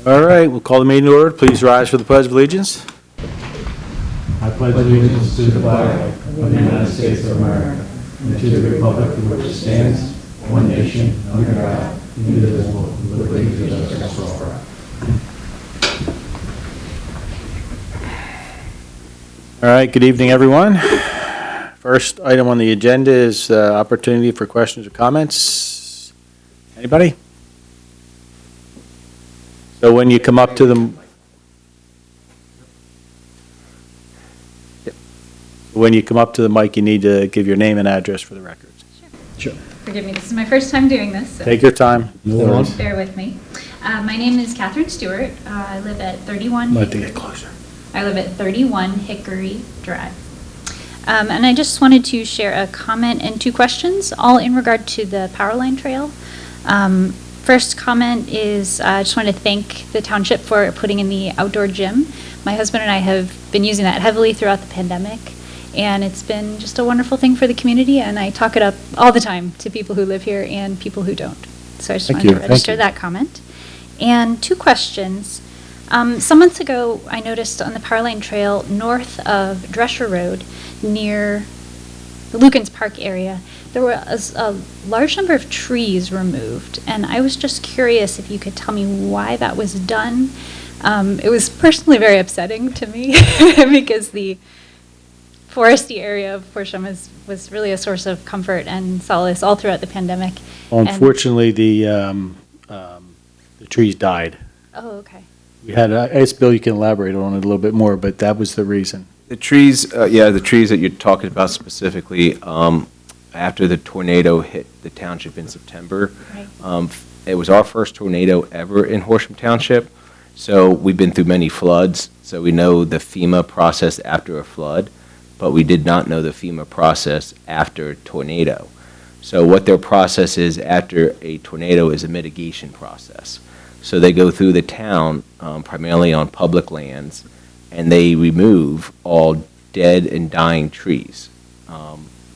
All right, we'll call the meeting to order. Please rise for the Pledge of Allegiance. I pledge allegiance to the flag of the United States of America and to the republic for which it stands, one nation, under God, indivisible, with liberty and justice for all. All right, good evening, everyone. First item on the agenda is opportunity for questions or comments. Anybody? So when you come up to the mic, you need to give your name and address for the records. Sure. Forgive me, this is my first time doing this. So Take your time. No worries. bear with me. My name is Catherine Stewart. I live at 31. I'd like to get closer. I live at 31 Hickory Drive. And I just wanted to share a comment and two questions, all in regard to the power line trail. First comment is I just want to thank the township for putting in the outdoor gym. My husband and I have been using that heavily throughout the pandemic, and it's been just a wonderful thing for the community, and I talk it up all the time to people who live here and people who don't. So I just wanted to register that comment. And two questions. Some months ago, I noticed on the power line trail north of Drescher Road, near the Lukens Park area, there was a large number of trees removed, and I was just curious if you could tell me why that was done. It was personally very upsetting to me because the foresty area of Horsham was really a source of comfort and solace all throughout the pandemic. Well, unfortunately, the trees died. Oh, okay. We had, I guess, Bill, you can elaborate on it a little bit more, but that was the reason. The trees, the trees that you're talking about specifically, after the tornado hit the township in September, Right. It was our first tornado ever in Horsham Township, so we've been through many floods, so we know the FEMA process after a flood, but we did not know the FEMA process after a tornado. So what their process is after a tornado is a mitigation process. So they go through the town, primarily on public lands, and they remove all dead and dying trees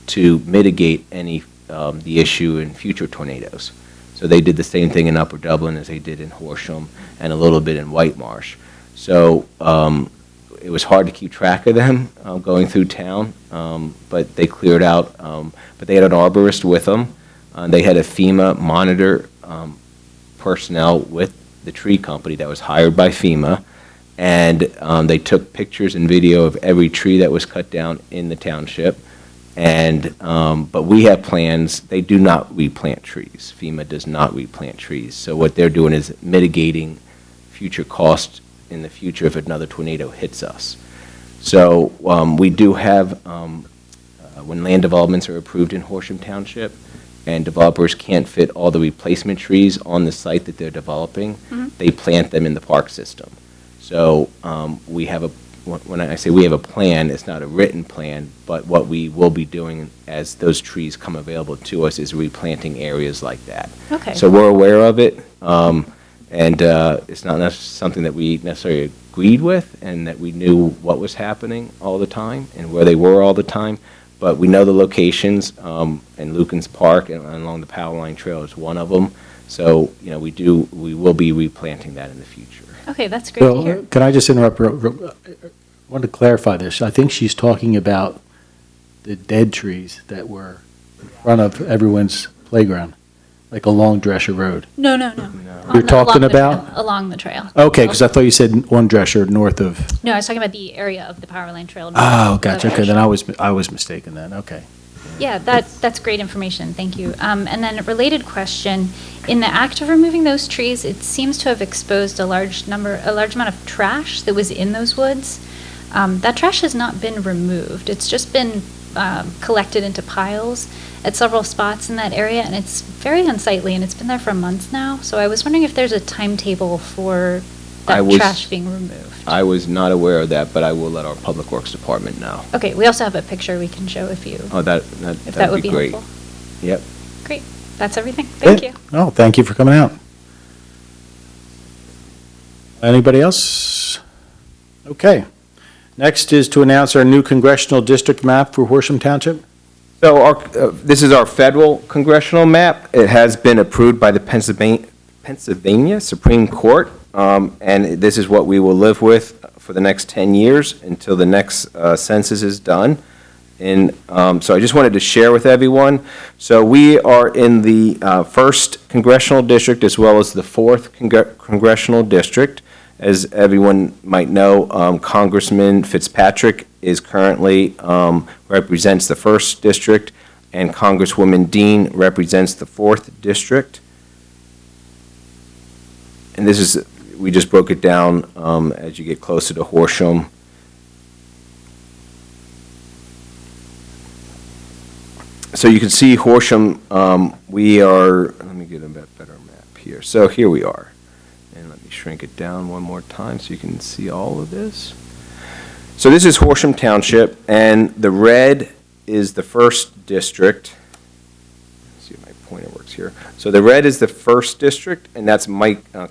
to mitigate any the issue in future tornadoes. So they did the same thing in Upper Dublin as they did in Horsham and a little bit in White Marsh. So it was hard to keep track of them going through town, but they cleared out. But they had an arborist with them. They had a FEMA monitor personnel with the tree company that was hired by FEMA, and they took pictures and video of every tree that was cut down in the township. And but we have plans. They do not replant trees. FEMA does not replant trees. So what they're doing is mitigating future costs in the future if another tornado hits us. So we do have, when land developments are approved in Horsham Township, and developers can't fit all the replacement trees on the site that they're developing, they plant them in the park system. So we have when I say we have a plan, it's not a written plan, but what we will be doing as those trees come available to us is replanting areas like that. Okay. So we're aware of it, and it's not something that we necessarily agreed with and that we knew what was happening all the time and where they were all the time. But we know the locations, and Lukens Park and along the Power Line Trail is one of them. So, you know, we will be replanting that in the future. Okay, that's great to hear. Bill, can I just interrupt? I want to clarify this. I think she's talking about the dead trees that were in front of everyone's playground, like along Drescher Road. No. You're talking about? Along the trail. Okay, because I thought you said on Drescher, north of. No, I was talking about the area of the power line trail. Oh, gotcha. Okay, then I was mistaken then. Okay. Yeah, that's great information. Thank you. And then a related question: in the act of removing those trees, it seems to have exposed a large amount of trash that was in those woods. That trash has not been removed. It's just been collected into piles at several spots in that area, and it's very unsightly, and it's been there for months now. So I was wondering if there's a timetable for that trash being removed. I was not aware of that, but I will let our Public Works Department know. Okay, we also have a picture we can show if you. Oh, that would be great. helpful. Yep. Great. That's everything. Thank you. Oh, thank you for coming out. Anybody else? Okay. Next is to announce our new congressional district map for Horsham Township. So this is our federal congressional map. It has been approved by the Pennsylvania Supreme Court and this is what we will live with for the next 10 years until the next census is done. And so I just wanted to share with everyone. So we are in the 1st Congressional District as well as the 4th Congressional District. As everyone might know, Congressman Fitzpatrick is currently represents the 1st District, and Congresswoman Dean represents the 4th District. And this is, we just broke it down as you get closer to Horsham. So you can see Horsham, we are, let me get a better map here. So here we are. And let me shrink it down one more time so you can see all of this. So this is Horsham Township, and the red is the 1st District. Let's see if my pointer works here. So the red is the 1st District, and that's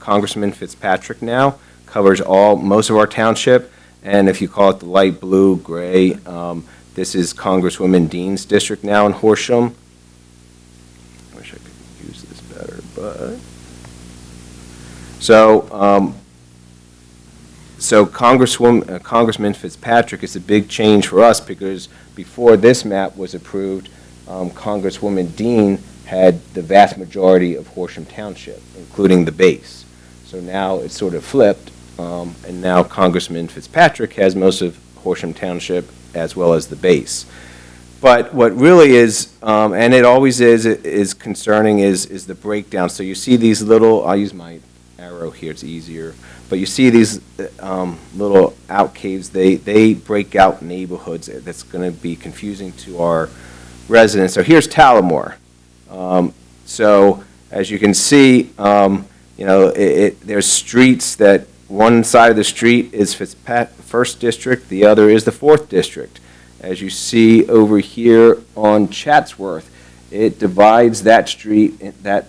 Congressman Fitzpatrick now, covers most of our township. And if you call it the light blue, gray, this is Congresswoman Dean's district now in Horsham. I wish I could use this better, but. So Congressman Fitzpatrick is a big change for us because before this map was approved, Congresswoman Dean had the vast majority of Horsham Township, including the base. So now it's sort of flipped, and now Congressman Fitzpatrick has most of Horsham Township as well as the base. But what really is, and it always is concerning, is the breakdown. So you see these little, I'll use my arrow here, it's easier, but you see these little out caves, they break out neighborhoods. That's going to be confusing to our residents. So here's Tallamore. So as you can see, there's streets that one side of the street is 1st District, the other is the 4th District. As you see over here on Chatsworth, it divides that street, that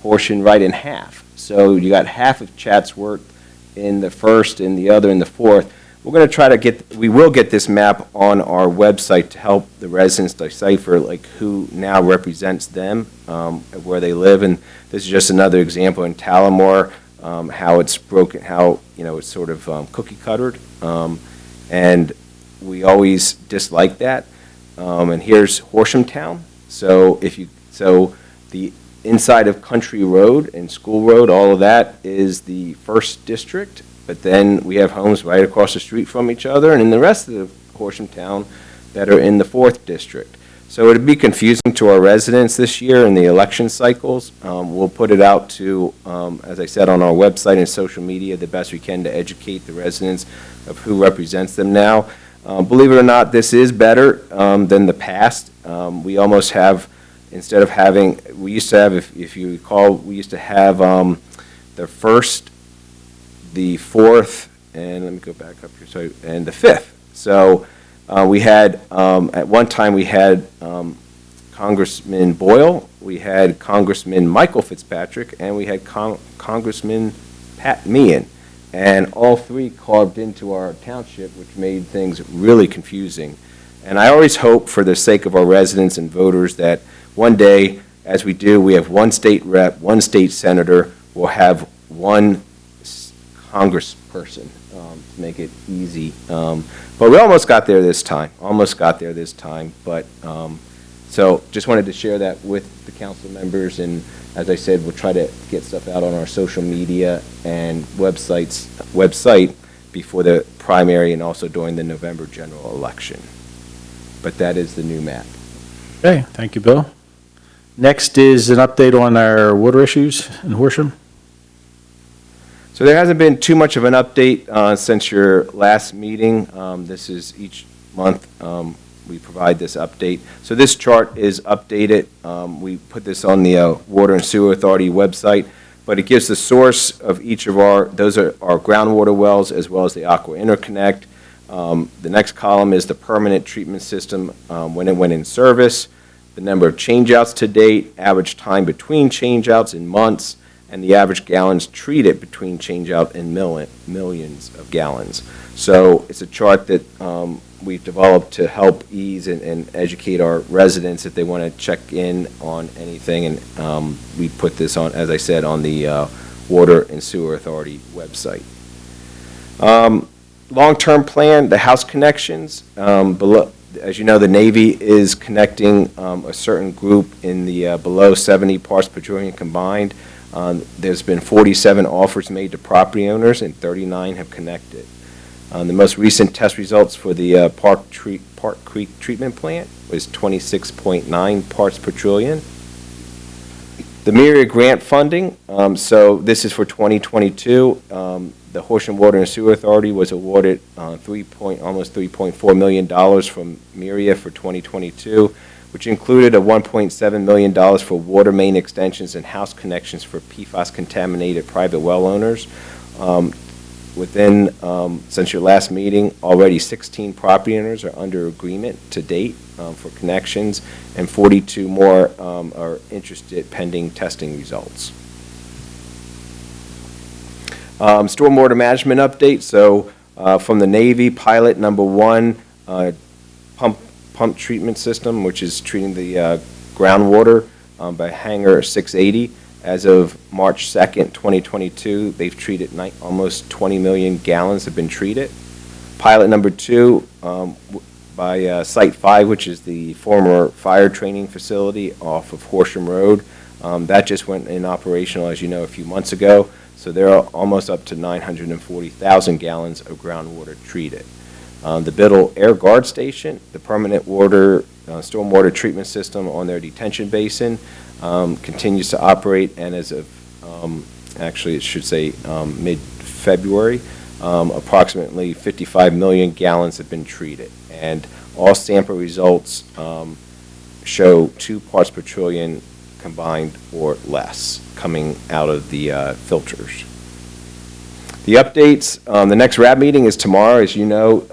portion right in half. So you got half of Chatsworth in the 1st and the other in the 4th. We're going to try to we will get this map on our website to help the residents decipher like who now represents them, where they live. And this is just another example in Tallamore, how it's broken, how, it's sort of cookie cuttered. And we always dislike that. And here's Horsham Town. So the inside of Country Road and School Road, all of that is the 1st District, but then we have homes right across the street from each other, and in the rest of the Horsham Town that are in the 4th District. So it'd be confusing to our residents this year in the election cycles. We'll put it out to, as I said, on our website and social media the best we can to educate the residents of who represents them now. Believe it or not, this is better than the past. We almost have, instead of having, we used to have, if you recall, we used to have the 1st, the 4th, and let me go back up here, sorry, and the 5th. So we had, at one time we had Congressman Boyle, we had Congressman Michael Fitzpatrick, and we had Congressman Pat Meehan. And all three carved into our township, which made things really confusing. And I always hope, for the sake of our residents and voters, that one day, as we do, we have one state rep, one state senator, we'll have one congressperson to make it easy. But we almost got there this time, But so just wanted to share that with the council members. And as I said, we'll try to get stuff out on our social media and website before the primary and also during the November general election. But that is the new map. Okay, thank you, Bill. Next is an update on our water issues in Horsham. So there hasn't been too much of an update since your last meeting. This is each month we provide this update. So this chart is updated. We put this on the Water and Sewer Authority website, but it gives the source of each of those are our groundwater wells as well as the Aqua Interconnect. The next column is the permanent treatment system when it went in service, the number of changeouts to date, average time between changeouts in months, and the average gallons treated between changeout and millions of gallons. So it's a chart that we've developed to help ease and educate our residents if they want to check in on anything. And we put this on, as I said, on the Water and Sewer Authority website. Long-term plan, the house connections, below, as you know, the Navy is connecting a certain group in the below 70 parts per trillion combined. There's been 47 offers made to property owners, and 39 have connected. The most recent test results for the Park Creek treatment plant was 26.9 parts per trillion. The Myriad grant funding, so this is for 2022. The Horsham Water and Sewer Authority was awarded almost $3.4 million from Myriad for 2022, which included a $1.7 million for water main extensions and house connections for PFAS-contaminated private well owners. Since your last meeting, already 16 property owners are under agreement to date for connections, and 42 more are interested pending testing results. Stormwater management update. So from the Navy, pilot number 1, pump treatment system, which is treating the groundwater by hangar 680. As of March 2nd, 2022, they've treated almost 20 million gallons have been treated. Pilot number 2 by Site 5, which is the former fire training facility off of Horsham Road. That just went in operational, as you know, a few months ago. So they're almost up to 940,000 gallons of groundwater treated. The Biddle Air Guard Station, the permanent water stormwater treatment system on their detention basin, continues to operate, and as of, actually it should say mid-February, approximately 55 million gallons have been treated. And all sample results show 2 parts per trillion combined or less coming out of the filters. The updates, the next RAB meeting is tomorrow, as you know.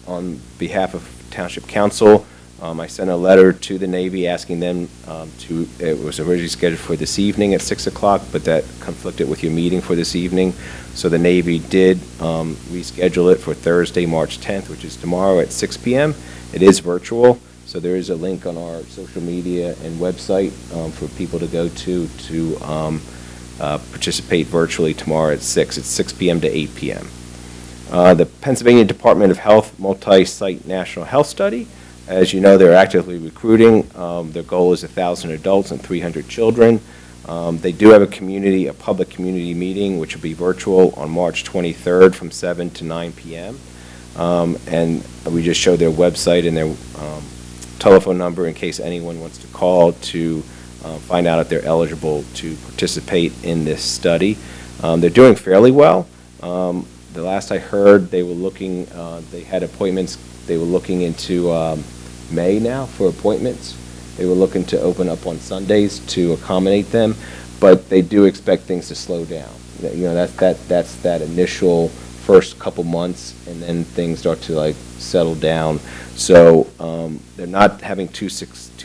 On behalf of Township Council, I sent a letter to the Navy asking them it was originally scheduled for this evening at 6 o'clock, but that conflicted with your meeting for this evening. So the Navy did reschedule it for Thursday, March 10th, which is tomorrow at 6 p.m. It is virtual, so there is a link on our social media and website for people to go to participate virtually tomorrow at 6. It's 6 p.m. to 8 p.m. The Pennsylvania Department of Health Multi-Site National Health Study. As you know, they're actively recruiting. Their goal is 1,000 adults and 300 children. They do have a public community meeting, which will be virtual on March 23rd from 7 to 9 p.m. And we just showed their website and their telephone number in case anyone wants to call to find out if they're eligible to participate in this study. They're doing fairly well. The last I heard, they were looking, they had appointments, they were looking into May now for appointments. They were looking to open up on Sundays to accommodate them, but they do expect things to slow down. You know, that's that initial first couple months, and then things start to settle down. So they're not having too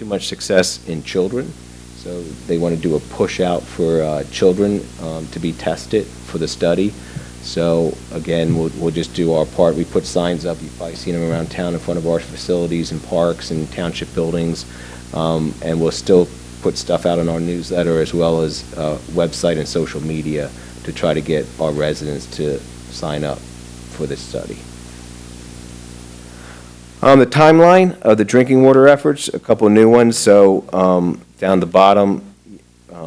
much success in children. So they want to do a push out for children to be tested for the study. So again, we'll just do our part. We put signs up. You've probably seen them around town in front of our facilities and parks and township buildings. And we'll still put stuff out on our newsletter as well as website and social media to try to get our residents to sign up for this study. The timeline of the drinking water efforts, a couple new ones. So down the bottom,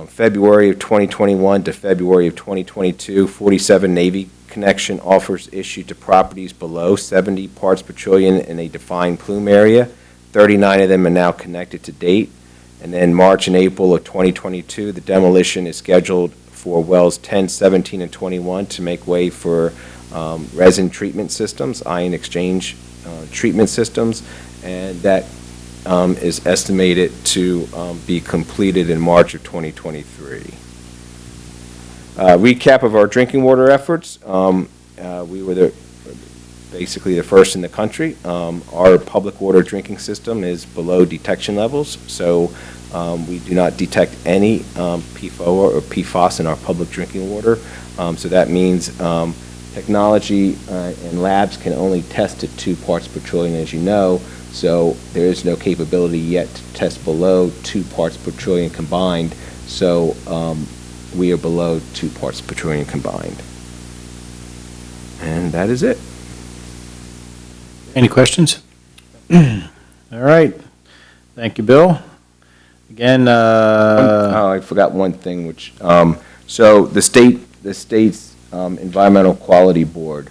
February of 2021 to February of 2022, 47 Navy connection offers issued to properties below 70 parts per trillion in a defined plume area. 39 of them are now connected to date. And then March and April of 2022, the demolition is scheduled for wells 10, 17, and 21 to make way for resin treatment systems, ion exchange treatment systems, and that is estimated to be completed in March of 2023. Recap of our drinking water efforts. We were basically the first in the country. Our public water drinking system is below detection levels, so we do not detect any PFOA or PFOS in our public drinking water. So that means technology and labs can only test at 2 parts per trillion, as you know. So there is no capability yet to test below 2 parts per trillion combined. So we are below 2 parts per trillion combined. And that is it. Any questions? All right. Thank you, Bill. Again, Oh, I forgot one thing, which, so the state's Environmental Quality Board,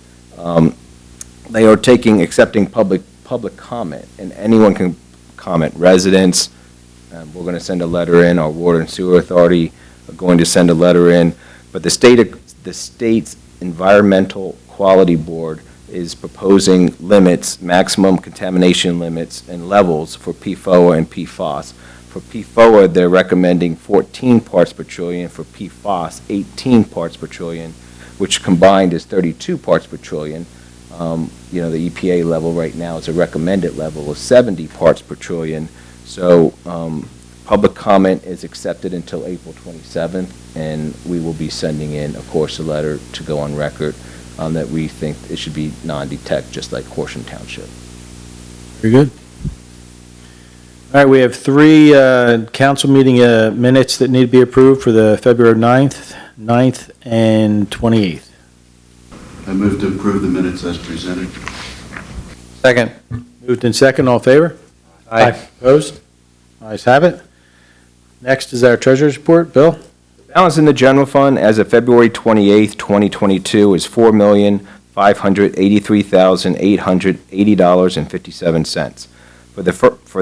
they are accepting public comment, and anyone can comment, residents. We're going to send a letter in, our Water and Sewer Authority are going to send a letter in, but the state's Environmental Quality Board is proposing limits, maximum contamination limits and levels for PFOA and PFOS. For PFOA, they're recommending 14 parts per trillion, for PFOS, 18 parts per trillion, which combined is 32 parts per trillion. The EPA level right now is a recommended level of 70 parts per trillion. So public comment is accepted until April 27th, and we will be sending in, of course, a letter to go on record that we think it should be non-detect, just like Horsham Township. very good. All right, we have 3 council meeting minutes that need to be approved for the February 9th, and 28th. I move to approve the minutes as presented. Second. Moved in second, all in favor? Aye. Opposed? Ayes have it. Next is our treasurer's report. Bill? Balance in the general fund as of February 28th, 2022 is $4,583,880.57. For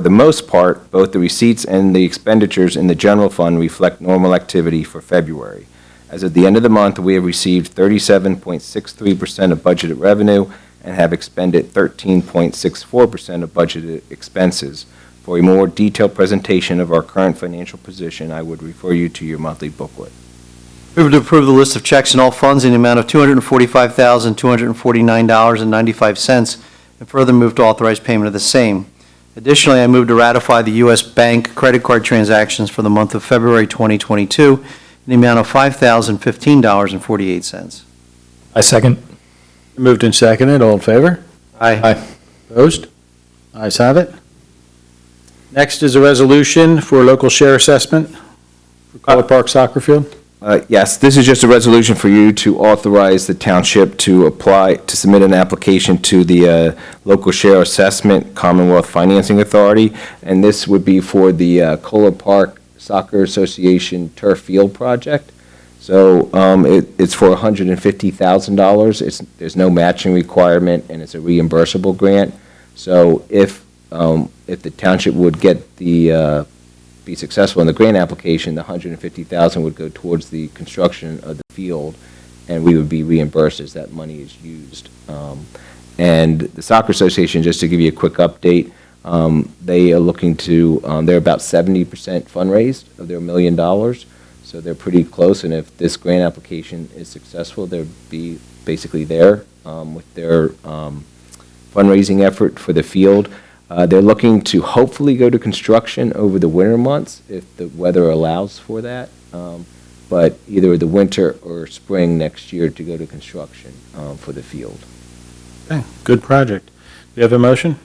the most part, both the receipts and the expenditures in the general fund reflect normal activity for February. As of the end of the month, we have received 37.63% of budgeted revenue and have expended 13.64% of budgeted expenses. For a more detailed presentation of our current financial position, I would refer you to your monthly booklet. Move to approve the list of checks and all funds in the amount of $245,249.95, and further move to authorize payment of the same. Additionally, I move to ratify the U.S. Bank credit card transactions for the month of February 2022 in the amount of $5,015.48. I second. Moved and seconded, all in favor? Aye. Opposed? Ayes have it. Next is a resolution for local share assessment for Color Park Soccer Field. Yes, this is just a resolution for you to authorize the township to submit an application to the local share assessment Commonwealth Financing Authority, and this would be for the Kohler Park Soccer Association Turf Field project. So it's for $150,000. There's no matching requirement, and it's a reimbursable grant. So if the township would be successful in the grant application, the $150,000 would go towards the construction of the field, and we would be reimbursed as that money is used. And the Soccer Association, just to give you a quick update, they are looking to, they're about 70% fundraised of their $1 million, so they're pretty close, and if this grant application is successful, they'll be basically there with their fundraising effort for the field. They're looking to hopefully go to construction over the winter months if the weather allows for that, but either the winter or spring next year to go to construction for the field. Okay, good project. Do you have a motion?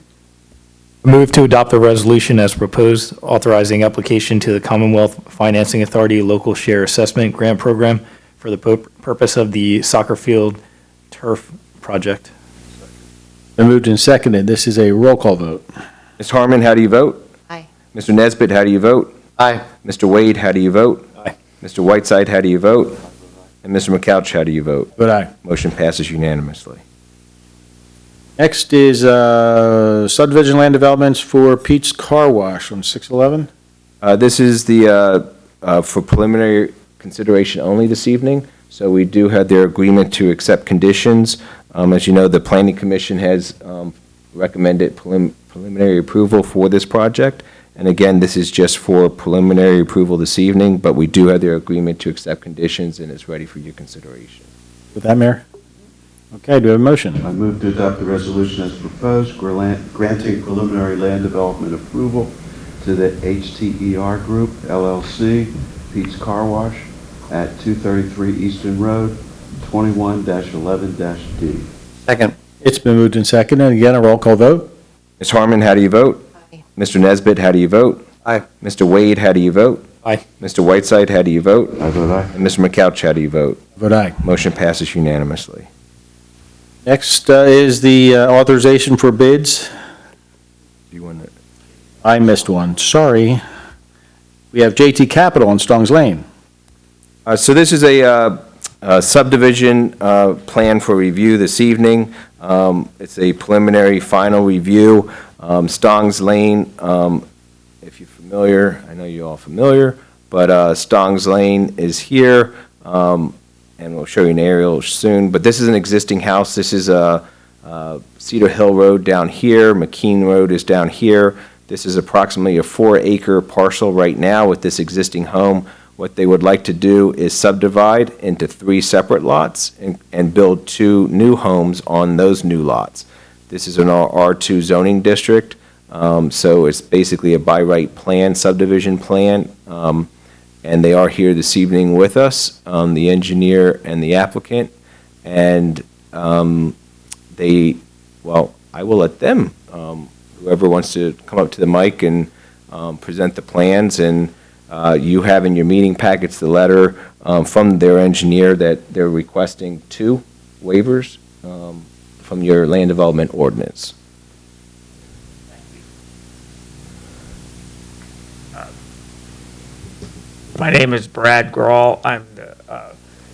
Move to adopt the resolution as proposed, authorizing application to the Commonwealth Financing Authority Local Share Assessment Grant Program for the purpose of the soccer field turf project. Been moved and seconded. This is a roll call vote. Ms. Harmon, how do you vote? Aye. Mr. Nesbitt, how do you vote? Aye. Mr. Wade, how do you vote? Aye. Mr. Whiteside, how do you vote? And Mr. McCouch, how do you vote? Vote aye. Motion passes unanimously. Next is subdivision land developments for Pete's Car Wash on 611. This is for preliminary consideration only this evening, so we do have their agreement to accept conditions. As you know, the Planning Commission has recommended preliminary approval for this project, and again, this is just for preliminary approval this evening, but we do have their agreement to accept conditions, and it's ready for your consideration. With that, Mayor? Okay, do we have a motion? I move to adopt the resolution as proposed, granting preliminary land development approval to the HTER Group, LLC, Pete's Car Wash at 233 Eastern Road, 21-11-D. Second. It's been moved and seconded. Again, a roll call vote. Ms. Harmon, how do you vote? Aye. Mr. Nesbitt, how do you vote? Aye. Mr. Wade, how do you vote? Aye. Mr. Whiteside, how do you vote? I vote aye. And Mr. McCouch, how do you vote? Vote aye. Motion passes unanimously. Next is the authorization for bids. Do you want to? I missed one, sorry. We have JT Capital on Stong's Lane. So this is a subdivision plan for review this evening. It's a preliminary final review. Stong's Lane, if you're familiar, I know you're all familiar, but Stong's Lane is here, and we'll show you an aerial soon. But this is an existing house. This is Cedar Hill Road down here. McKean Road is down here. This is approximately a 4-acre parcel right now with this existing home. What they would like to do is subdivide into 3 separate lots and build 2 new homes on those new lots. This is an R2 zoning district, so it's basically a by right plan, subdivision plan, and they are here this evening with us, the engineer and the applicant, and I will let them, whoever wants to come up to the mic and present the plans, and you have in your meeting packets the letter from their engineer that they're requesting 2 waivers from your land development ordinance. My name is Brad Grawl. I'm the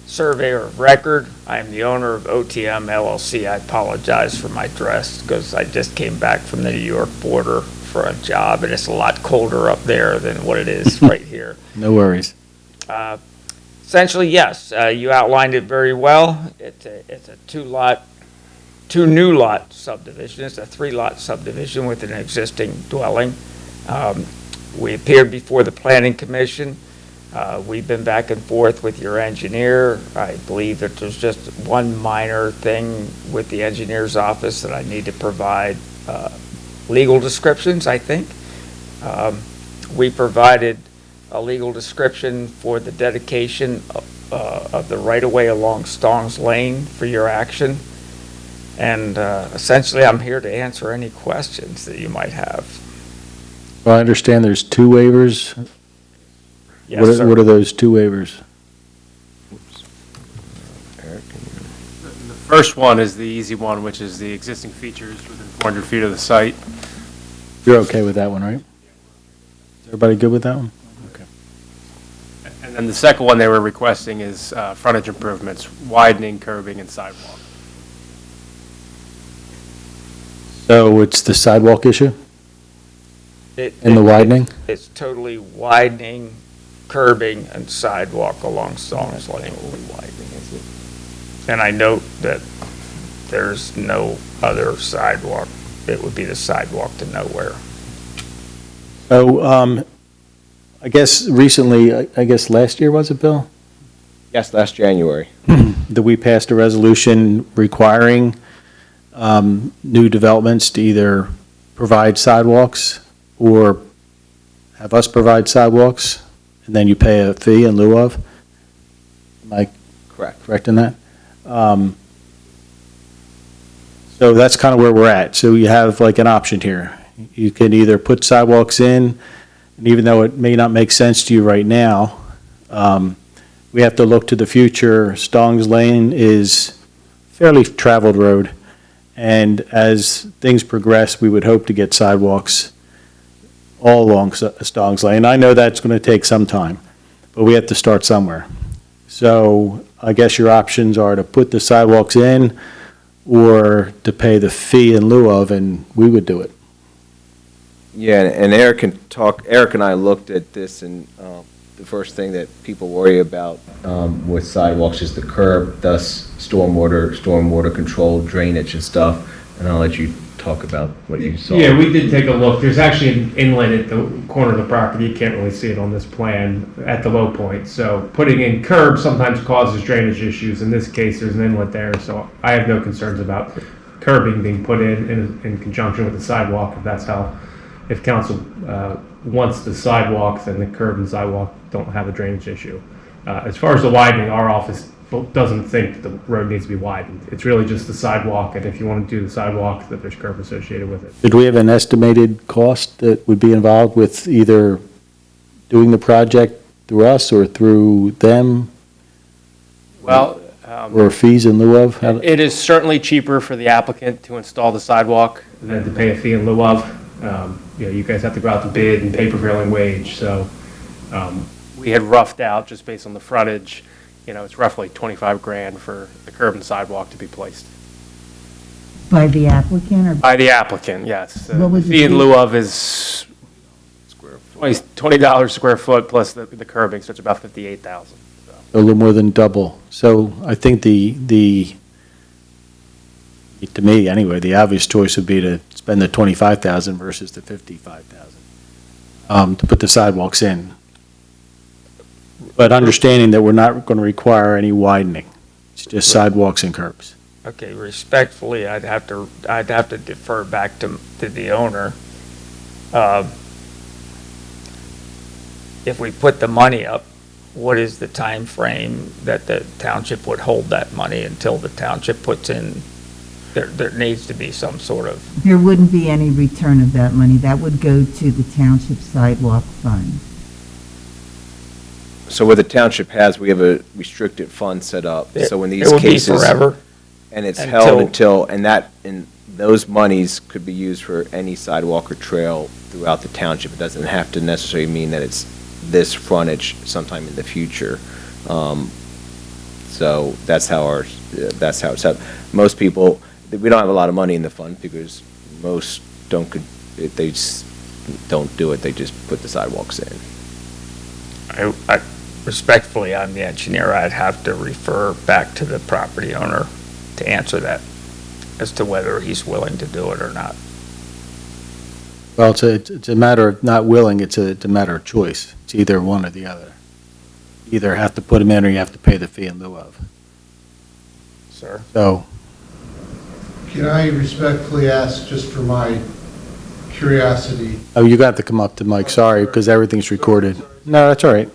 surveyor of record. I'm the owner of OTM LLC. I apologize for my dress because I just came back from the New York border for a job, and it's a lot colder up there than what it is right here. No worries. Essentially, yes, you outlined it very well. It's a 2 new lot subdivision. It's a 3-lot subdivision with an existing dwelling. We appeared before the Planning Commission. We've been back and forth with your engineer. I believe that there's just one minor thing with the engineer's office that I need to provide legal descriptions, I think. We provided a legal description for the dedication of the right-of-way along Stong's Lane for your action. And essentially, I'm here to answer any questions that you might have. Well, I understand there's 2 waivers. Yes, sir. What are those 2 waivers? The first one is the easy one, which is the existing features within 400 feet of the site. You're okay with that one, right? Is everybody good with that one? Okay. And then the second one they were requesting is frontage improvements, widening, curbing, and sidewalk. So it's the sidewalk issue and the widening? It's totally widening, curbing, and sidewalk along Stong's Lane. And I note that there's no other sidewalk. It would be the sidewalk to nowhere. So, I guess recently, I guess last year, was it, Bill? Yes, last January. That we passed a resolution requiring new developments to either provide sidewalks or have us provide sidewalks, and then you pay a fee in lieu of. Am I correct in that? So that's kind of where we're at. So you have like an option here. You can either put sidewalks in, and even though it may not make sense to you right now, we have to look to the future. Stong's Lane is fairly traveled road, and as things progress, we would hope to get sidewalks all along Stong's Lane. I know that's going to take some time, but we have to start somewhere. So I guess your options are to put the sidewalks in or to pay the fee in lieu of, and we would do it. Yeah, and Eric and I looked at this, and the first thing that people worry about with sidewalks is the curb, thus stormwater control, drainage and stuff. And I'll let you talk about what you saw. Yeah, we did take a look. There's actually an inlet at the corner of the property. You can't really see it on this plan at the low point. So putting in curbs sometimes causes drainage issues. In this case, there's an inlet there, so I have no concerns about curbing being put in conjunction with the sidewalk, if that's how, if council wants the sidewalks, then the curb and sidewalk don't have a drainage issue. As far as the widening, our office doesn't think the road needs to be widened. It's really just the sidewalk, and if you want to do the sidewalk, that there's curb associated with it. Did we have an estimated cost that would be involved with either doing the project through us or through them, Well, or fees in lieu of? it is certainly cheaper for the applicant to install the sidewalk than to pay a fee in lieu of. You guys have to go out to bid and pay prevailing wage, so we had roughed out, just based on the frontage, it's roughly 25 grand for the curb and sidewalk to be placed. By the applicant or? By the applicant, yes. What was The the fee in fee? lieu of is $20 square foot plus the curbing, so it's about 58,000. A little more than double. So I think to me anyway, the obvious choice would be to spend the 25,000 versus the 55,000 to put the sidewalks in. But understanding that we're not going to require any widening, it's just sidewalks and curbs. Okay, respectfully, I'd have to defer back to the owner. If we put the money up, what is the time frame that the township would hold that money until the township puts in? There needs to be some sort of, There wouldn't be any return of that money. That would go to the township sidewalk fund. So what the township has, we have a restricted fund set up, so in it these would be cases. forever. And it's held until, and those monies could be used for any sidewalk or trail throughout the township. It doesn't have to necessarily mean that it's this frontage sometime in the future. So that's how it's set up. Most people, we don't have a lot of money in the fund because most they just don't do it. They just put the sidewalks in. Respectfully, I'm the engineer. I'd have to refer back to the property owner to answer that as to whether he's willing to do it or not. Well, it's a matter of not willing, it's a matter of choice. It's either one or the other. You either have to put them in or you have to pay the fee in lieu of. Sir? So, Can I respectfully ask, just for my curiosity? oh, you got to come up to Mike, sorry, because everything's recorded. No, that's all right.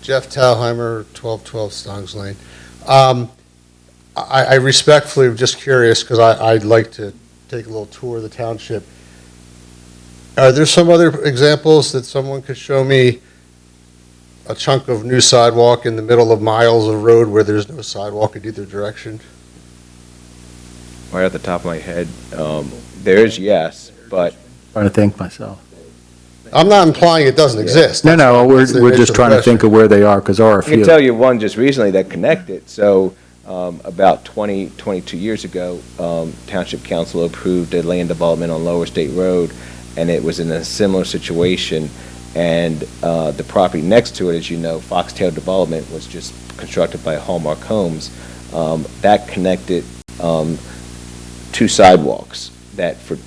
Jeff Talheimer, 1212 Stongs Lane. I respectfully am just curious, because I'd like to take a little tour of the township. Are there some other examples that someone could show me, a chunk of new sidewalk in the middle of miles of road where there's no sidewalk in either direction? Right off the top of my head, there's yes, but Trying to think myself. I'm not implying it doesn't exist. No, That's the we're just initial trying to question. think of where they are, because there are a I can few. tell you one just recently that connected. So about 22 years ago, Township Council approved a land development on Lower State Road, and it was in a similar situation. And the property next to it, as you know, Foxtail Development, was just constructed by Hallmark Homes. That connected two sidewalks that for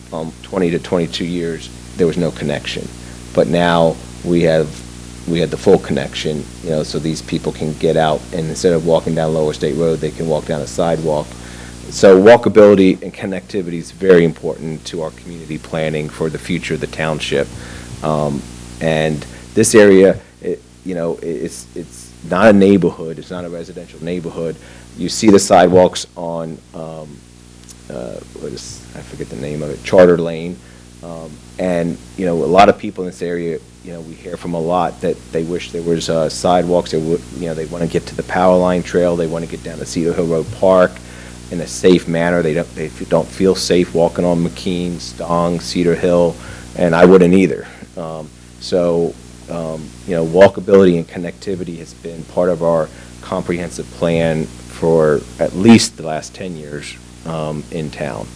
20 to 22 years, there was no connection. But now we had the full connection, so these people can get out, and instead of walking down Lower State Road, they can walk down a sidewalk. So walkability and connectivity is very important to our community planning for the future of the township. And this area, it's not a neighborhood, it's not a residential neighborhood. You see the sidewalks on, I forget the name of it, Charter Lane. And, a lot of people in this area, we hear from a lot that they wish there was sidewalks. They want to get to the power line trail. They want to get down to Cedar Hill Road Park in a safe manner. They don't feel safe walking on McKean, Stong, Cedar Hill, and I wouldn't either. So, walkability and connectivity has been part of our comprehensive plan for at least the last 10 years in town.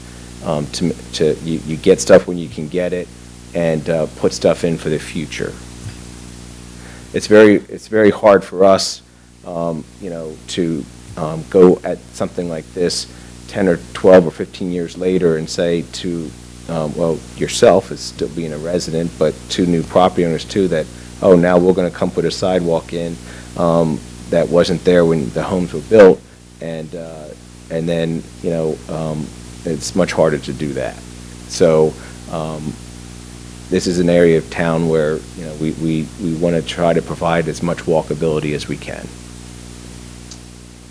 You get stuff when you can get it, and put stuff in for the future. It's very hard for us, to go at something like this 10 or 12 or 15 years later and say to, yourself as still being a resident, but to new property owners too, that, oh, now we're going to come put a sidewalk in that wasn't there when the homes were built, and then, it's much harder to do that. So, this is an area of town where, we want to try to provide as much walkability as we can.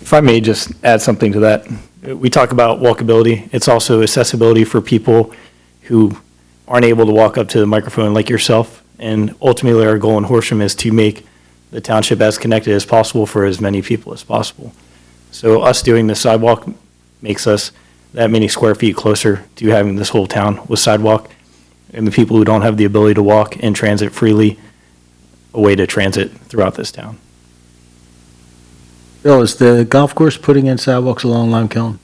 If I may just add something to that. We talk about walkability. It's also accessibility for people who aren't able to walk up to the microphone like yourself. And ultimately, our goal in Horsham is to make the township as connected as possible for as many people as possible. So us doing the sidewalk makes us that many square feet closer to having this whole town with sidewalk, and the people who don't have the ability to walk and transit freely, a way to transit throughout this town. Bill, is the golf course putting in sidewalks along Lime Kiln?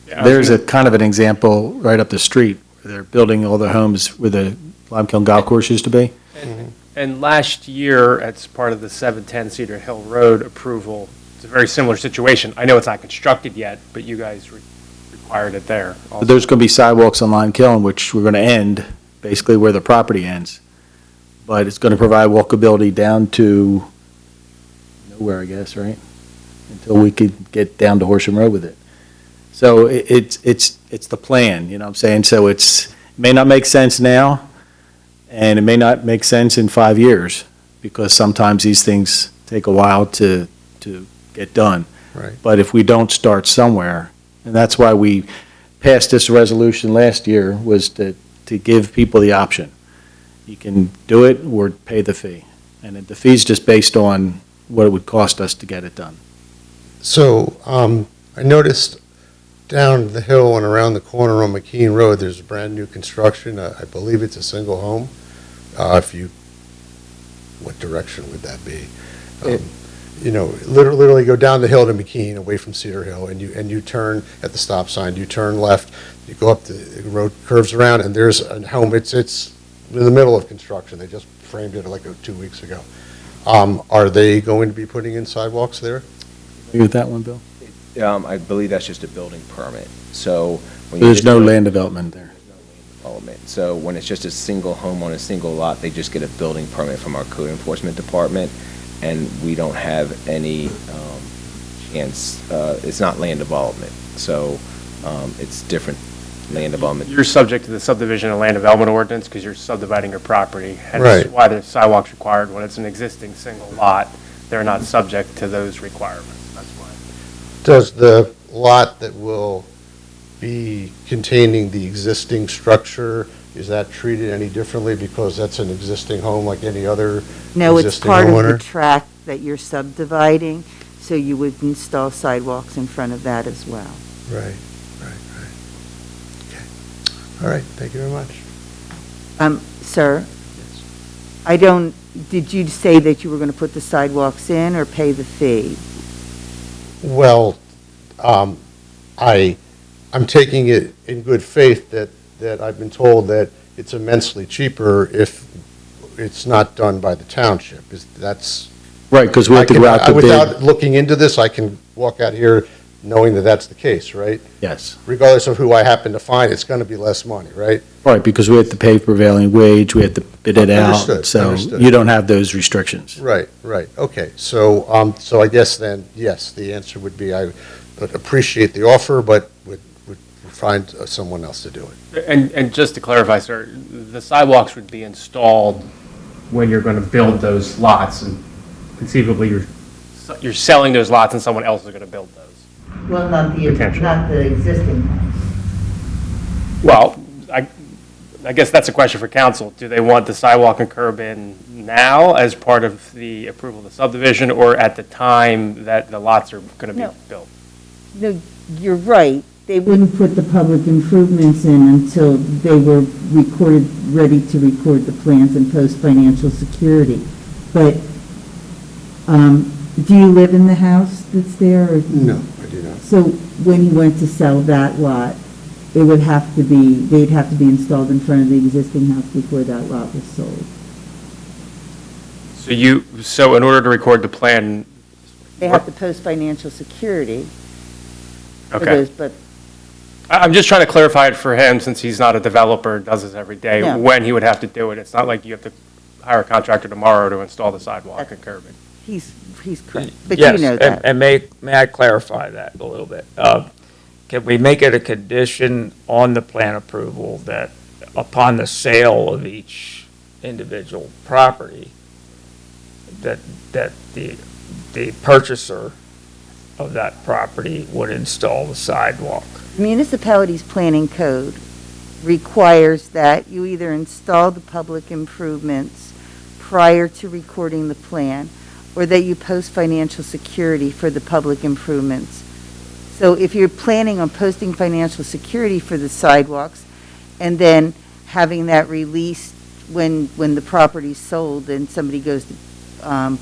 There's a kind of an example right up the street. Where they're building all the homes where the Lime Kiln golf course used to be. And last year, as part of the 710 Cedar Hill Road approval, it's a very similar situation. I know it's not constructed yet, but you guys required it there. also. But there's going to be sidewalks on Lime Kiln, which we're going to end basically where the property ends. But it's going to provide walkability down to nowhere, I guess, right? Until we could get down to Horsham Road with it. So it's the plan, you know what I'm saying? So it may not make sense now, and it may not make sense in 5 years, because sometimes these things take a while to get done. Right. But if we don't start somewhere, and that's why we passed this resolution last year, was to give people the option. You can do it or pay the fee. And the fee's just based on what it would cost us to get it done. So I noticed down the hill and around the corner on McKean Road, there's a brand-new construction. I believe it's a single home. What direction would that be? Literally go down the hill to McKean, away from Cedar Hill, and you turn at the stop sign, you turn left, you go up, the road curves around, and there's a home. It's in the middle of construction. They just framed it like 2 weeks ago. Are they going to be putting in sidewalks there? Agree with that one, Bill? I believe that's just a building permit, so. when you There's just no build- land development there. There's no land development. So when it's just a single home on a single lot, they just get a building permit from our code enforcement department, and we don't have any chance, it's not land development, so it's different land development. You're subject to the subdivision and land development ordinance because you're subdividing your property. Hence Right. why the sidewalk's required. When it's an existing single lot, they're not subject to those requirements. That's why. Does the lot that will be containing the existing structure, is that treated any differently because that's an existing home like any other No, it's existing part of the homeowner? tract that you're subdividing, so you would install sidewalks in front of that as well. Right. Okay. All right, thank you very much. Sir, did you say that you were going to put the sidewalks in or pay the fee? Well, I'm taking it in good faith that I've been told that it's immensely cheaper if it's not done by the township. That's. Right, because we have to go out to bid. Without looking into this, I can walk out here knowing that that's the case, right? Yes. Regardless of who I happen to find, it's going to be less money, right? Right, because we have to pay prevailing wage, we have to bid it out. Understood, So understood. you don't have those restrictions. Right, okay. So I guess then, yes, the answer would be I would appreciate the offer, but would find someone else to do it. And just to clarify, sir, the sidewalks would be installed when you're going to build those lots, and conceivably you're selling those lots and someone else is going to build those. Well, not the existing house. Well, I guess that's a question for council. Do they want the sidewalk and curb in now as part of the approval of the subdivision, or at the time that the lots are going to be No. built? No, you're right. They wouldn't put the public improvements in until they were ready to record the plans and post financial security. But do you live in the house that's there? Or? No, I do not. So when you went to sell that lot, they'd have to be installed in front of the existing house before that lot was sold. So in order to record the plan, They have to post financial security for okay. those, but I'm just trying to clarify it for him, since he's not a developer, does this every day, No. when he would have to do it. It's not like you have to hire a contractor tomorrow to install the sidewalk and curbing. he's correct. But you Yes, know that. and may I clarify that a little bit? Can we make it a condition on the plan approval that upon the sale of each individual property, that the purchaser of that property would install the sidewalk? Municipalities planning code requires that you either install the public improvements prior to recording the plan, or that you post financial security for the public improvements. So if you're planning on posting financial security for the sidewalks and then having that released when the property's sold and somebody goes to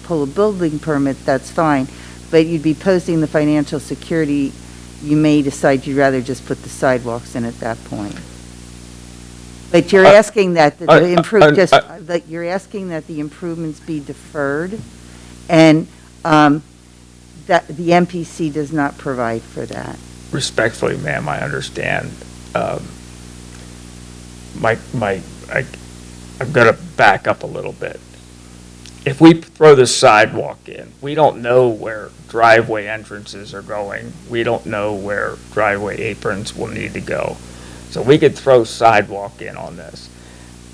pull a building permit, that's fine. But you'd be posting the financial security, you may decide you'd rather just put the sidewalks in at that point. But you're asking that you're asking that the improvements be deferred, and that the MPC does not provide for that. Respectfully, ma'am, I understand. I'm going to back up a little bit. If we throw the sidewalk in, we don't know where driveway entrances are going. We don't know where driveway aprons will need to go. So we could throw sidewalk in on this.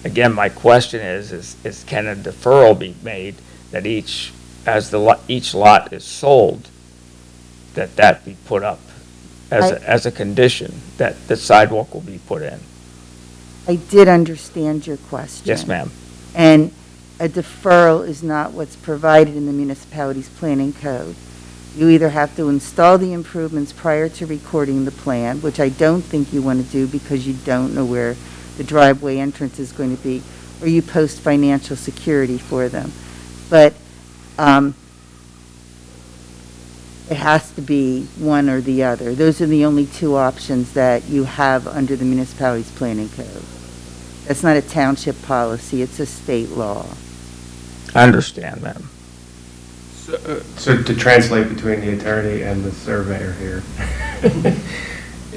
Again, my question is can a deferral be made that each lot is sold, that be put up as a condition that the sidewalk will be put in? I did understand your question. Yes, ma'am. And a deferral is not what's provided in the municipality's planning code. You either have to install the improvements prior to recording the plan, which I don't think you want to do because you don't know where the driveway entrance is going to be, or you post financial security for them. But it has to be one or the other. Those are the only two options that you have under the municipality's planning code. That's not a township policy, it's a state law. I understand, ma'am. So to translate between the attorney and the surveyor here.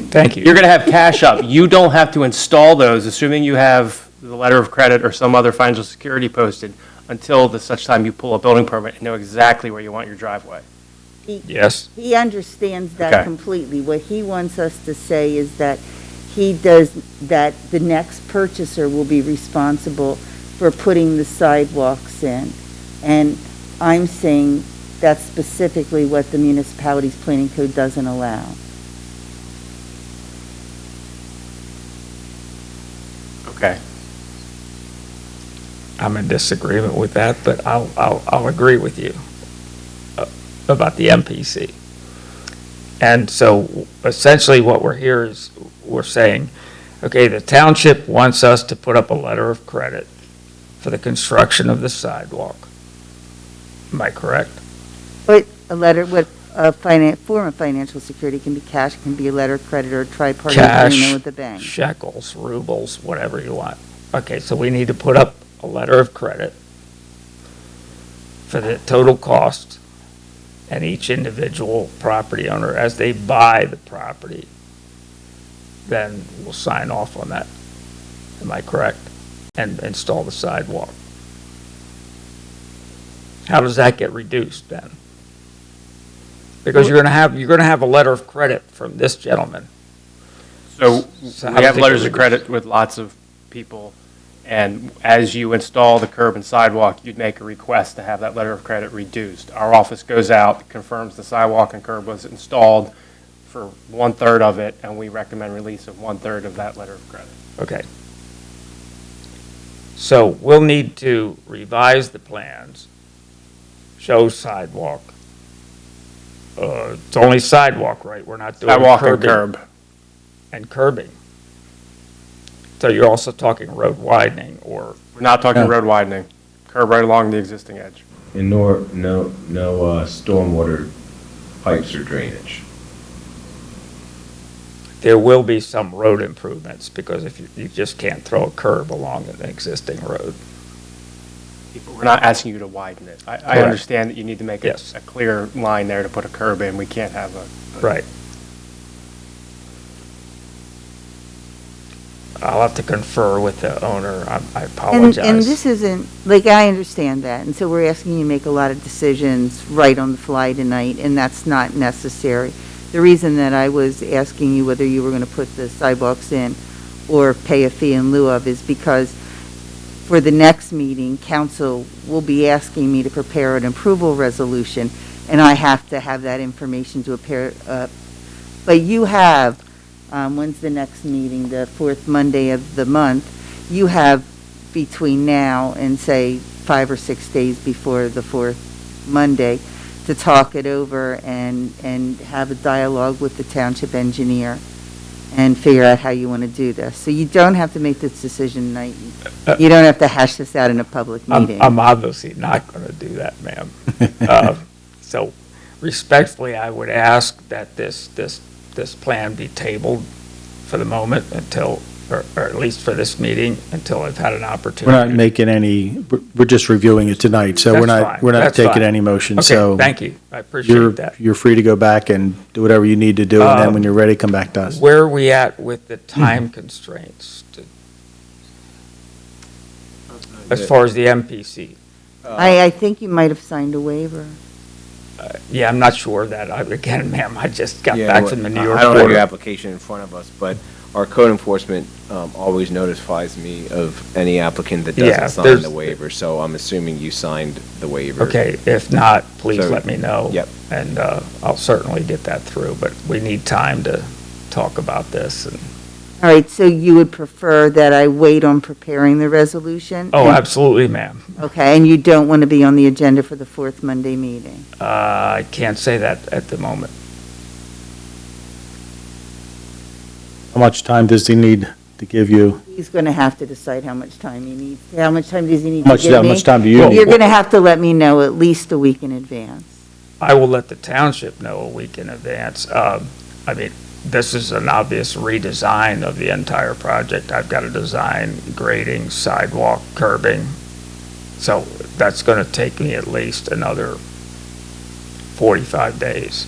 Thank you. You're going to have cash up. You don't have to install those, assuming you have the letter of credit or some other financial security posted, until the such time you pull a building permit and know exactly where you want your driveway. Yes. He understands that Okay. completely. What he wants us to say is that that the next purchaser will be responsible for putting the sidewalks in. And I'm saying that's specifically what the municipality's planning code doesn't allow. Okay. I'm in disagreement with that, but I'll agree with you about the MPC. And so essentially what we're here is we're saying, okay, the township wants us to put up a letter of credit for the construction of the sidewalk. Am I correct? But a letter, form of financial security can be cash, can be a letter of credit, or a tripartite agreement with the bank. Shekels, rubles, whatever you want. Okay, so we need to put up a letter of credit for the total cost, and each individual property owner, as they buy the property, then will sign off on that. Am I correct? And install the sidewalk. How does that get reduced then? Because you're gonna have a letter of credit from this gentleman. So So how we does have it letters get of credit with lots of people, and as you install the curb and sidewalk, you'd make a request to have that letter of credit reduced. Our office goes out, confirms the sidewalk and curb was installed for 1/3 of it, and we recommend release of 1/3 of that letter of credit. Okay. So we'll need to revise the plans, show sidewalk. It's only sidewalk, right? We're not doing Sidewalk and curbing. curb. And curbing. So you're also talking road widening or, We're not talking No. road widening. Curb right along the existing edge. And no stormwater pipes or drainage. there will be some road improvements because if you just can't throw a curb along an existing road. We're not asking you to widen it. I Correct. understand that you need to make Yes. a clear line there to put a curb in. We can't have a. Right. I'll have to confer with the owner. I apologize. And this isn't, like, I understand that, and so we're asking you to make a lot of decisions right on the fly tonight, and that's not necessary. The reason that I was asking you whether you were going to put the sidewalks in or pay a fee in lieu of is because for the next meeting, council will be asking me to prepare an approval resolution, and I have to have that information to appear, but you have when's the next meeting? The fourth Monday of the month. You have between now and, say, 5 or 6 days before the fourth Monday to talk it over and have a dialogue with the township engineer and figure out how you want to do this. So you don't have to make this decision tonight. You don't have to hash this out in a public meeting. I'm obviously not going to do that, ma'am. So respectfully, I would ask that this plan be tabled for the moment until, or at least for this meeting, until I've had an opportunity. We're not making any, we're just reviewing it tonight, so That's we're fine. not That's taking fine. any motion, so. Okay, thank you. I appreciate You're, that. you're free to go back and do whatever you need to do, and then when you're ready, come back to us. Where are we at with the time constraints as far as the MPC? I think you might have signed a waiver. Yeah, I'm not sure of that. Again, ma'am, I just got Yeah, back well, from the New York I don't have your border. application in front of us, but our code enforcement always notifies me of any applicant that Yeah, doesn't sign there's- the waiver, so I'm assuming you signed the waiver. Okay, if not, please So- let me know. Yep. And I'll certainly get that through, but we need time to talk about this. And All right, so you would prefer that I wait on preparing the resolution? Oh, And- absolutely, ma'am. Okay, and you don't want to be on the agenda for the fourth Monday meeting? I can't say that at the moment. How much time does he need to give you? He's going to have to decide how much time he needs. How much time does he need How to much, give how me? much time do you You're need? going to have to let me know at least a week in advance. I will let the township know a week in advance. I mean, this is an obvious redesign of the entire project. I've got to design grading, sidewalk, curbing. So that's going to take me at least another 45 days.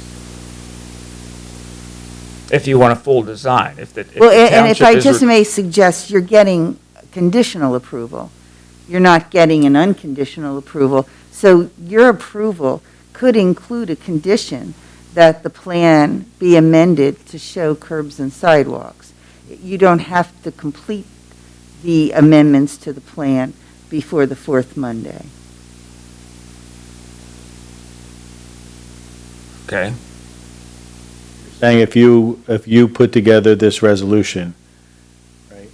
If you want a full design, if the Well, and if township I is just may suggest, you're getting conditional approval. You're not getting an unconditional approval. So your approval could include a condition that the plan be amended to show curbs and sidewalks. You don't have to complete the amendments to the plan before the fourth Monday. Okay. Saying if you put together this resolution, right,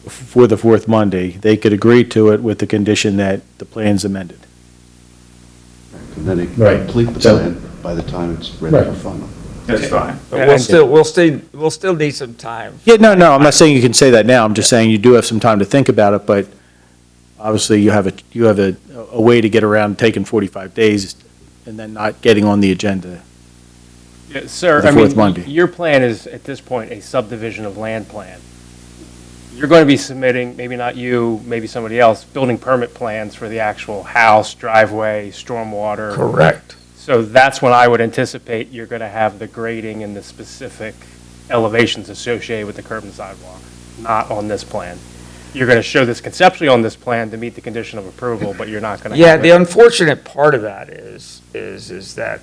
for the fourth Monday, they could agree to it with the condition that the plan's amended. And then they can Right. complete the So- plan by the time it's ready for Right. final. That's fine. But And- we'll still need some time. Yeah, no, I'm not saying you can say that now, I'm just saying you do have some time to think about it, but obviously you have a way to get around taking 45 days and then not getting on the agenda. Yeah, sir, The I fourth mean, Monday. your plan is, at this point, a subdivision of land plan. You're going to be submitting, maybe not you, maybe somebody else, building permit plans for the actual house, driveway, stormwater. Correct. So that's when I would anticipate you're going to have the grading and the specific elevations associated with the curb and sidewalk, not on this plan. You're going to show this conceptually on this plan to meet the condition of approval, but you're not going to Yeah, have the it. unfortunate part of that is that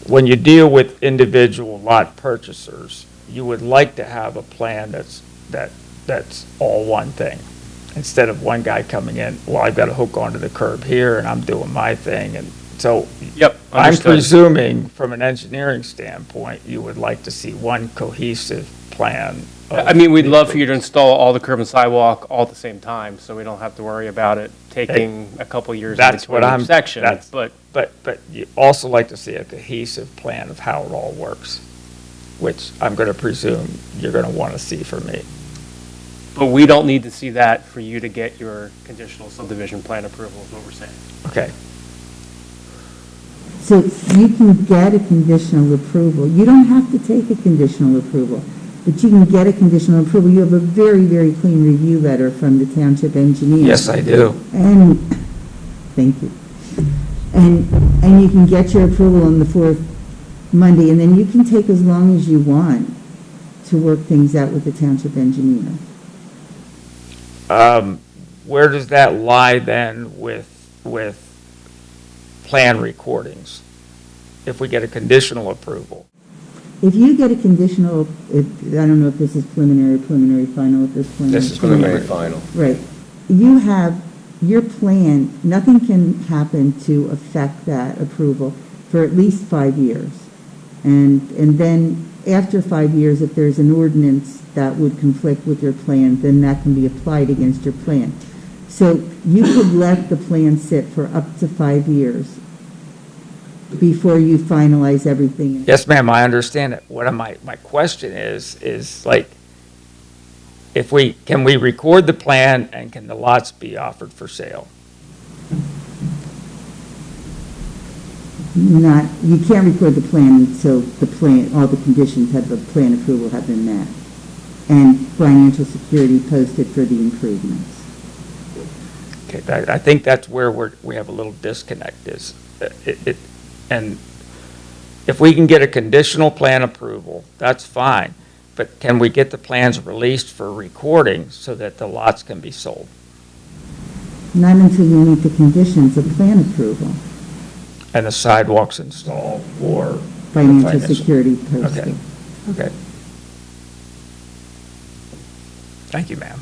when you deal with individual lot purchasers, you would like to have a plan that's all one thing. Instead of one guy coming in, well, I've got to hook onto the curb here and I'm doing my thing. And so Yep, I'm understood. presuming from an engineering standpoint, you would like to see one cohesive plan. of I mean, we'd the love for you to improvements. install all the curb and sidewalk all at the same time, so we don't have to worry about it taking a couple years in That's what between I'm- each section. that's- But But you also like to see a cohesive plan of how it all works, which I'm going to presume you're going to want to see from me. But we don't need to see that for you to get your conditional subdivision plan approval, is what we're saying. Okay. So you can get a conditional approval. You don't have to take a conditional approval, but you can get a conditional approval. You have a very, very clean review letter from the township engineer. Yes, I do. And, thank you. And you can get your approval on the fourth Monday, and then you can take as long as you want to work things out with the township engineer. Where does that lie then with plan recordings? If we get a conditional approval? If you get a conditional, I don't know if this is preliminary final at this point. This is Preliminary final. Right. You have your plan, nothing can happen to affect that approval for at least 5 years. And then after 5 years, if there's an ordinance that would conflict with your plan, then that can be applied against your plan. So you could let the plan sit for up to 5 years before you finalize everything. Yes, ma'am, I understand it. What my question is like, can we record the plan and can the lots be offered for sale? You can't record the plan until the plan, all the conditions of the plan approval have been met, and financial security posted for the improvements. Okay, I think that's where we have a little disconnect is, and if we can get a conditional plan approval, that's fine, but can we get the plans released for recording so that the lots can be sold? Not until you meet the conditions of plan approval, And the sidewalks installed or? financial security posted. Okay. Thank you, ma'am.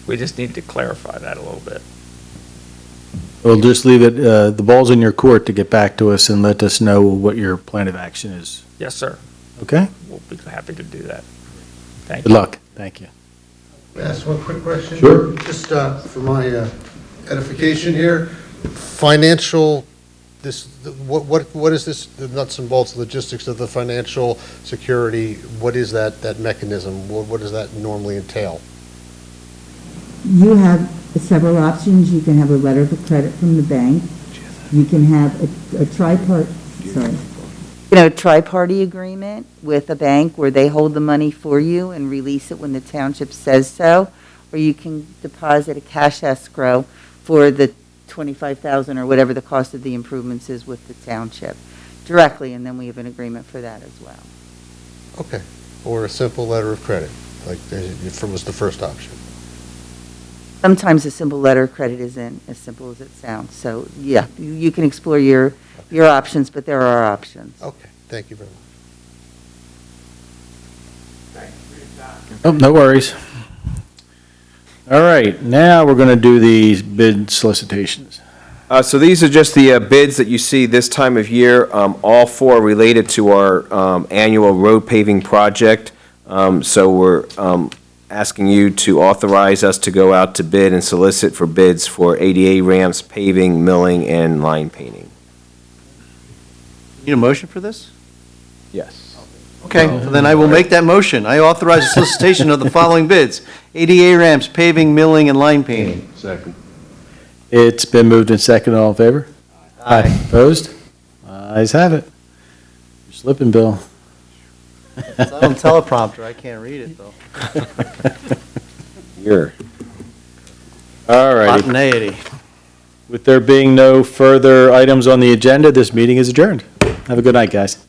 We just need to clarify that a little bit. We'll just leave it, the ball's in your court to get back to us and let us know what your plan of action is. Yes, sir. Okay? We'll be happy to do that. Thank Good you. luck. Thank you. May I ask one quick question? Sure. Just for my edification here, financial, what is this, the nuts and bolts, logistics of the financial security? What is that mechanism? What does that normally entail? You have several options. You can have a letter of credit from the bank. You can have a tri-party agreement with a bank where they hold the money for you and release it when the township says so, or you can deposit a cash escrow for the $25,000 or whatever the cost of the improvements is with the township directly, and then we have an agreement for that as well. Okay, or a simple letter of credit, like was the first option. Sometimes a simple letter of credit isn't as simple as it sounds. So, yeah, you can explore your options, but there are options. Okay, thank you very much. Oh, no worries. All right, now we're going to do these bid solicitations. So these are just the bids that you see this time of year, all four related to our annual road paving project. So we're asking you to authorize us to go out to bid and solicit for bids for ADA ramps, paving, milling, and line painting. Need a motion for this? Yes. Okay, so then I will make that motion. I authorize the solicitation of the following bids: ADA ramps, paving, milling, and line painting. Second. It's been moved and seconded. All in favor? Aye. Opposed? Ayes have it. You're slipping, Bill. It's on teleprompter, I can't read it, though. All righty. Spontaneity. With there being no further items on the agenda, this meeting is adjourned. Have a good night, guys.